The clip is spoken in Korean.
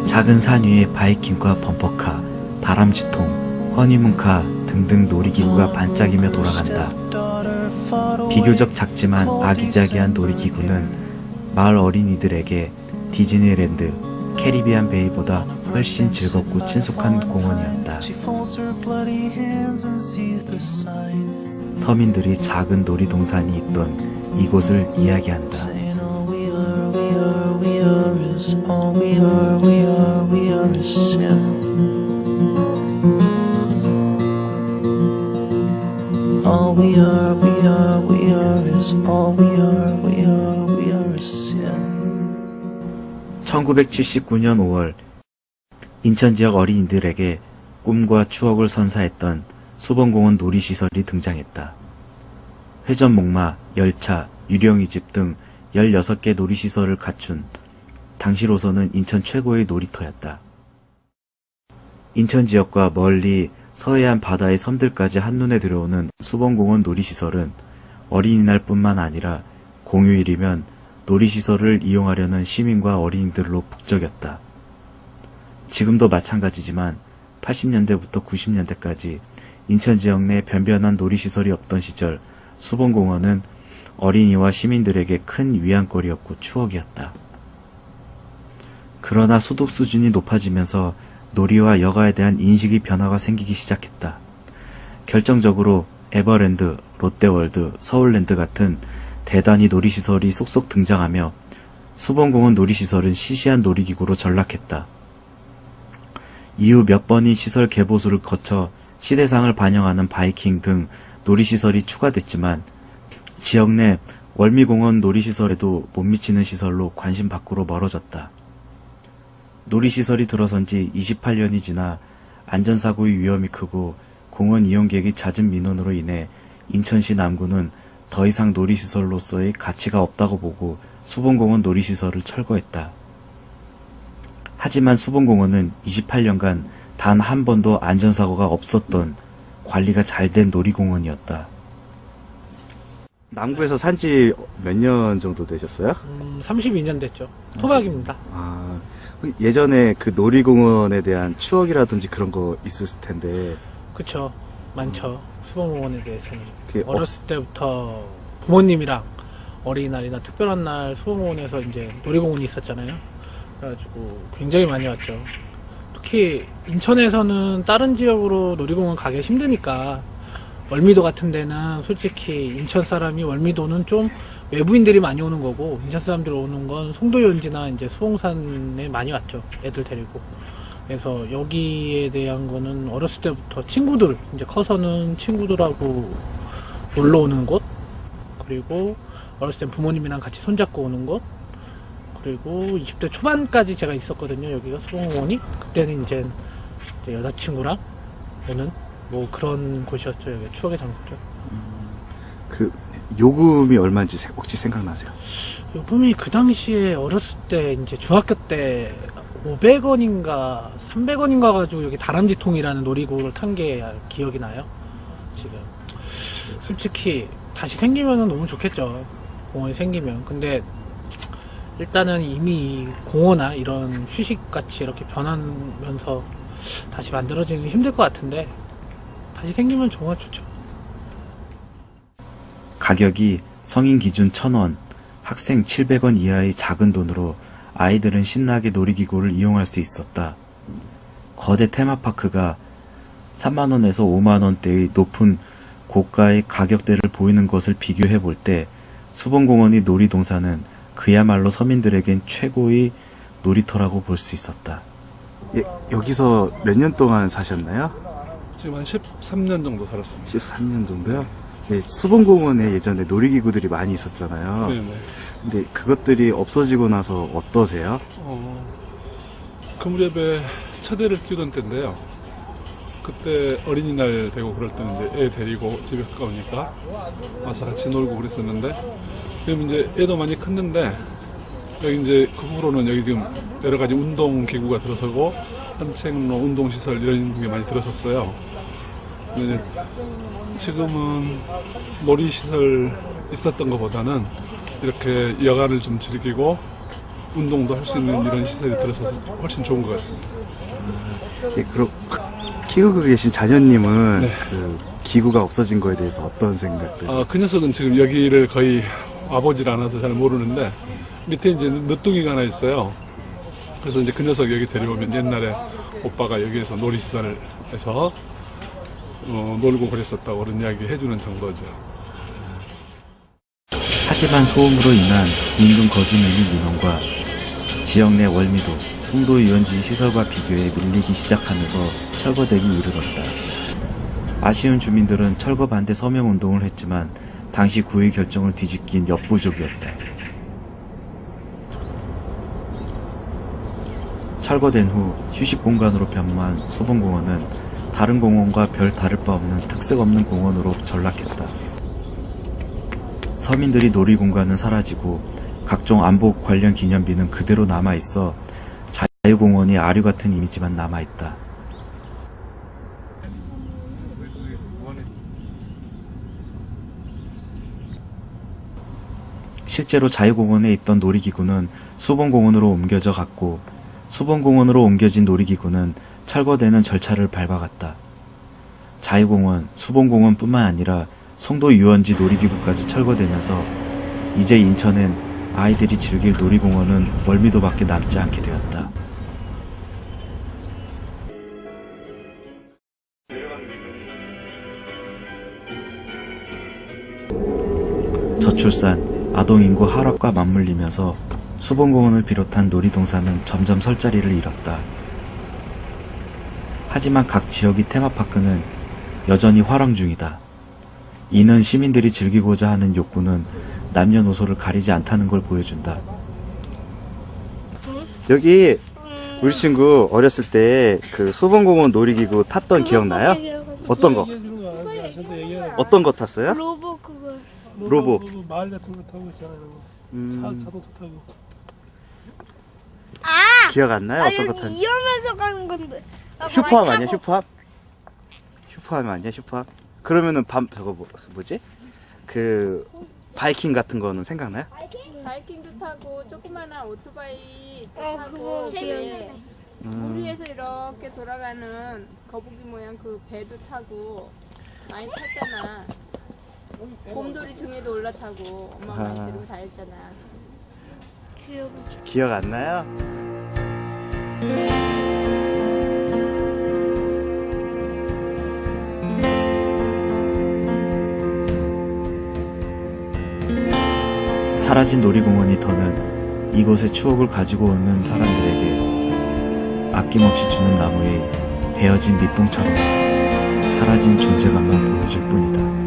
작은 산 위에 바이킹과 범퍼카, 다람쥐통, 허니문카 등등 놀이기구가 반짝이며 돌아간다. 비교적 작지만 아기자기한 놀이기구는 마을 어린이들에게 디즈니랜드, 캐리비안 베이보다 훨씬 즐겁고 친숙한 공원이었다. 서민들이 작은 놀이동산이 있던 이곳을 이야기한다. All we are, we are, we are is all we are, we are, we are is sin. 1979년 5월 인천 지역 어린이들에게 꿈과 추억을 선사했던 수봉공원 놀이시설이 등장했다. 회전목마, 열차, 유령이집 등 16개 놀이시설을 갖춘 당시로서는 인천 최고의 놀이터였다. 인천 지역과 멀리 서해안 바다의 섬들까지 한눈에 들어오는 수봉공원 놀이시설은 어린이날 뿐만 아니라 공휴일이면 놀이시설을 이용하려는 시민과 어린이들로 북적였다. 지금도 마찬가지지만 80년대부터 90년대까지 인천 지역 내 변변한 놀이시설이 없던 시절 수봉공원은 어린이와 시민들에게 큰 위안거리였고 추억이었다. 그러나 소득 수준이 높아지면서 놀이와 여가에 대한 인식의 변화가 생기기 시작했다. 결정적으로 에버랜드, 롯데월드, 서울랜드 같은 대단히 놀이시설이 속속 등장하며 수봉공원 놀이시설은 시시한 놀이기구로 전락했다. 이후 몇 번의 시설 개보수를 거쳐 시대상을 반영하는 바이킹 등 놀이시설이 추가됐지만 지역 내 월미공원 놀이시설에도 못 미치는 시설로 관심 밖으로 멀어졌다. 놀이시설이 들어선 지 28년이 지나 안전사고의 위험이 크고 공원 이용객이 잦은 민원으로 인해 인천시 남구는 더 이상 놀이시설로서의 가치가 없다고 보고 수봉공원 놀이시설을 철거했다. 하지만 수봉공원은 28년간 단 한 번도 안전사고가 없었던 관리가 잘 된 놀이공원이었다. 남구에서 산지 몇 년 정도 되셨어요? 32년 됐죠. 토박입니다. 예전에 그 놀이공원에 대한 추억이라든지 그런 거 있었을 텐데. 그쵸. 많죠. 수봉공원에 대해서는. 그게 어렸을 때부터 부모님이랑 어린이날이나 특별한 날 수봉공원에서 이제 놀이공원이 있었잖아요. 그래가지고 굉장히 많이 왔죠. 특히 인천에서는 다른 지역으로 놀이공원 가기 힘드니까 월미도 같은 데는 솔직히 인천 사람이 월미도는 좀 외부인들이 많이 오는 거고 인천 사람들 오는 건 송도연지나 이제 수봉산에 많이 왔죠. 애들 데리고. 그래서 여기에 대한 거는 어렸을 때부터 친구들, 이제 커서는 친구들하고 놀러 오는 곳, 그리고 어렸을 땐 부모님이랑 같이 손잡고 오는 곳, 그리고 20대 초반까지 제가 있었거든요. 여기가 수봉공원이. 그때는 이제 여자친구랑 오는 뭐 그런 곳이었죠. 여기 추억의 장소죠. 그 요금이 얼마인지 혹시 생각나세요? 요금이 그 당시에 어렸을 때 이제 중학교 때 500원인가 300원인가 가지고 여기 다람쥐통이라는 놀이공원을 탄 게 기억이 나요. 지금 솔직히 다시 생기면 너무 좋겠죠. 공원이 생기면. 근데 일단은 이미 공원이나 이런 휴식같이 이렇게 변하면서 다시 만들어지는 게 힘들 것 같은데 다시 생기면 정말 좋죠. 가격이 성인 기준 1,000원, 학생 700원 이하의 작은 돈으로 아이들은 신나게 놀이기구를 이용할 수 있었다. 거대 테마파크가 3만원에서 5만원대의 높은 고가의 가격대를 보이는 것을 비교해 볼 때 수봉공원의 놀이동산은 그야말로 서민들에겐 최고의 놀이터라고 볼 수 있었다. 예, 여기서 몇 년 동안 사셨나요? 지금 한 13년 정도 살았습니다. 13년 정도요? 네, 수봉공원에 예전에 놀이기구들이 많이 있었잖아요. 네네. 근데 그것들이 없어지고 나서 어떠세요? 그 무렵에 첫애를 키우던 때인데요. 그때 어린이날 되고 그럴 때는 이제 애 데리고 집에 가까우니까 와서 같이 놀고 그랬었는데, 지금 이제 애도 많이 컸는데, 여기 이제 그 후로는 여기 지금 여러 가지 운동 기구가 들어서고, 산책로, 운동시설 이런 게 많이 들어섰어요. 근데 이제 지금은 놀이시설 있었던 것보다는 이렇게 여가를 좀 즐기고 운동도 할 수 있는 이런 시설이 들어서서 훨씬 좋은 것 같습니다. 예, 키우고 계신 자녀님은 네. 그 기구가 없어진 거에 대해서 어떤 생각들? 그 녀석은 지금 여기를 거의 와보질 않아서 잘 모르는데 밑에 이제 늦둥이가 하나 있어요. 그래서 이제 그 녀석 여기 데려오면 옛날에 오빠가 여기에서 놀이시설에서 놀고 그랬었다고 그런 이야기 해주는 정도죠. 하지만 소음으로 인한 인근 거주민의 민원과 지역 내 월미도, 송도 유원지 시설과 비교해 밀리기 시작하면서 철거되기 이르렀다. 아쉬운 주민들은 철거 반대 서명 운동을 했지만 당시 구의 결정을 뒤집긴 역부족이었다. 철거된 후 휴식 공간으로 변모한 수봉공원은 다른 공원과 별 다를 바 없는 특색 없는 공원으로 전락했다. 서민들이 놀이 공간은 사라지고 각종 안보 관련 기념비는 그대로 남아있어 자유공원이 아류 같은 이미지만 남아있다. 실제로 자유공원에 있던 놀이기구는 수봉공원으로 옮겨져 갔고 수봉공원으로 옮겨진 놀이기구는 철거되는 절차를 밟아갔다. 자유공원, 수봉공원뿐만 아니라 송도 유원지 놀이기구까지 철거되면서 이제 인천엔 아이들이 즐길 놀이공원은 월미도밖에 남지 않게 되었다. 저출산, 아동인구 하락과 맞물리면서 수봉공원을 비롯한 놀이동산은 점점 설 자리를 잃었다. 하지만 각 지역의 테마파크는 여전히 활황 중이다. 이는 시민들이 즐기고자 하는 욕구는 남녀노소를 가리지 않다는 걸 보여준다. 여기 우리 친구 어렸을 때 그 수봉공원 놀이기구 탔던 기억나요? 어떤 거? 어떤 거 탔어요? 로봇 그거. 로봇. 마을 같은 거 타고 있잖아요. 자동차 타고. 기억 안 나요? 아 어떤 거 여기 탔는지? 이러면서 가는 건데. 슈퍼함 아니야? 슈퍼함? 슈퍼함 아니야? 슈퍼함? 그러면은 저거 뭐지? 그 바이킹 같은 거는 생각나요? 바이킹도 타고 조그마한 오토바이 그거 타고 기억나. 물 위에서 이렇게 돌아가는 거북이 모양 그 배도 타고 많이 탔잖아. 곰돌이 등에도 올라타고 엄마 많이 데리고 다 했잖아. 기억 안 나요? 사라진 놀이공원이 더는 이곳의 추억을 가지고 오는 사람들에게 아낌없이 주는 나무에 베어진 밑동처럼 사라진 존재감만 보여줄 뿐이다.